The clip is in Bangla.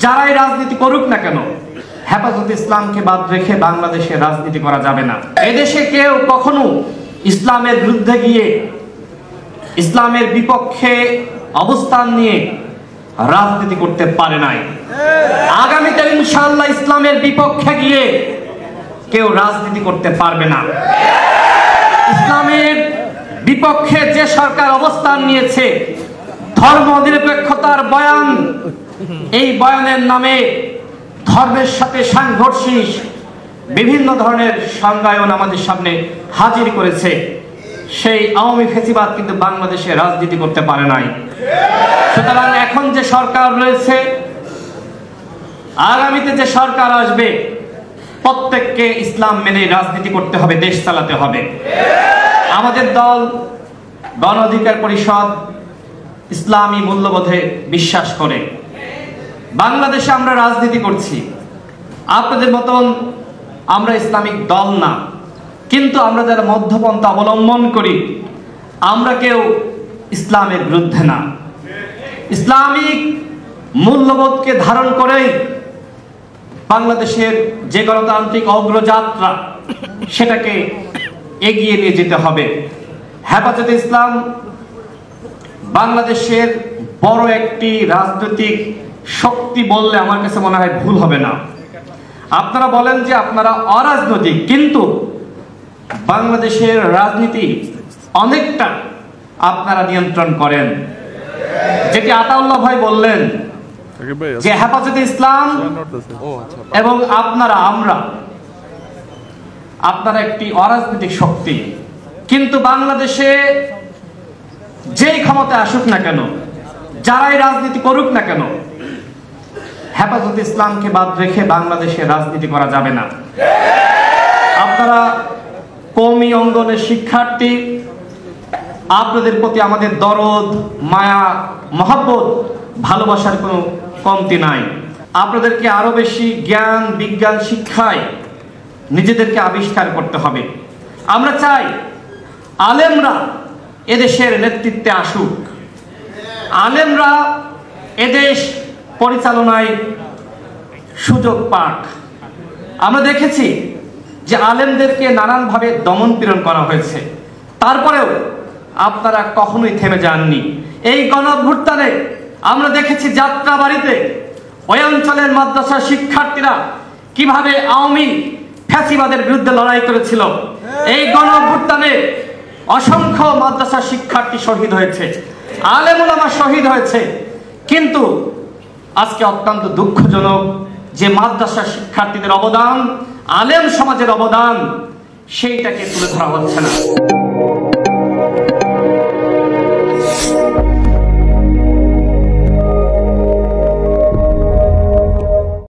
যারাই রাজনীতি করুক না কেন, হেফাজতে ইসলামকে বাদ রেখে বাংলাদেশে রাজনীতি করা যাবে না। এদেশে কেউ কখনো ইসলামের বিরুদ্ধে গিয়ে, ইসলামের বিপক্ষে অবস্থান নিয়ে রাজনীতি করতে পারে নাই। আগামীতে ইনশাআল্লাহ ইসলামের বিপক্ষে গিয়ে কেউ রাজনীতি করতে পারবে না। ইসলামের বিপক্ষে যে সরকার অবস্থান নিয়েছে, ধর্ম নিরপেক্ষতার বয়ান, এই বয়ানের নামে ধর্মের সাথে সাংঘর্ষিক বিভিন্ন ধরনের সংজ্ঞায়ন আমাদের সামনে হাজির করেছে, সেই আওয়ামী ফ্যাসিবাদ কিন্তু বাংলাদেশে রাজনীতি করতে পারে নাই। সুতরাং এখন যে সরকার রয়েছে, আগামীতে যে সরকার আসবে, প্রত্যেককে ইসলাম মেনে রাজনীতি করতে হবে, দেশ চালাতে হবে। আমাদের দল গণ অধিকার পরিষদ ইসলামী মূল্যবোধে বিশ্বাস করে। বাংলাদেশে আমরা রাজনীতি করছি, আপনাদের মতন আমরা ইসলামিক দল না, কিন্তু আমরা যারা মধ্যপন্থা অবলম্বন করি, আমরা কেউ ইসলামের বিরুদ্ধে না। ইসলামিক মূল্যবোধকে ধারণ করেই বাংলাদেশের যে গণতান্ত্রিক অগ্রযাত্রা, সেটাকে এগিয়ে নিয়ে যেতে হবে। হেফাজতে ইসলাম বাংলাদেশের বড় একটি রাজনৈতিক শক্তি বললে আমার কাছে মনে হয় ভুল হবে না। আপনারা বলেন যে আপনারা অরাজনৈতিক, কিন্তু বাংলাদেশের রাজনীতি অনেকটা আপনারা নিয়ন্ত্রণ করেন। যেটি আতাউল্লাহ ভাই বললেন যে হেফাজতে ইসলাম এবং আপনারা একটি অরাজনৈতিক শক্তি, কিন্তু বাংলাদেশে যেই ক্ষমতা আসুক না কেন, যারাই রাজনীতি করুক না কেন, হেফাজতে ইসলামকে বাদ রেখে বাংলাদেশে রাজনীতি করা যাবে না। আপনারা কওমি অঙ্গনের শিক্ষার্থী, আপনাদের প্রতি আমাদের দরদ, মায়া, মহব্বত, ভালোবাসার কোনো কমতি নাই। আপনাদেরকে আরো বেশি জ্ঞান বিজ্ঞান শিক্ষায় নিজেদেরকে আবিষ্কার করতে হবে। আমরা চাই আলেমরা এদেশের নেতৃত্বে আসুক, আলেমরা এদেশ পরিচালনায় সুযোগ পাক। আমরা দেখেছি যে আলেমদেরকে নানানভাবে দমন পীড়ন করা হয়েছে, তারপরেও আপনারা কখনোই থেমে যাননি। এই গণঅভ্যুত্থানে আমরা দেখেছি যাত্রাবাড়িতে ওই অঞ্চলের মাদ্রাসার শিক্ষার্থীরা কিভাবে আওয়ামী ফ্যাসিবাদের বিরুদ্ধে লড়াই করেছিল। এই গণঅভ্যুত্থানে অসংখ্য মাদ্রাসার শিক্ষার্থী শহীদ হয়েছে, আলেম ওলামা শহীদ হয়েছে, কিন্তু আজকে অত্যন্ত দুঃখজনক যে মাদ্রাসার শিক্ষার্থীদের অবদান, আলেম সমাজের অবদান, সেইটাকে তুলে ধরা হচ্ছে না।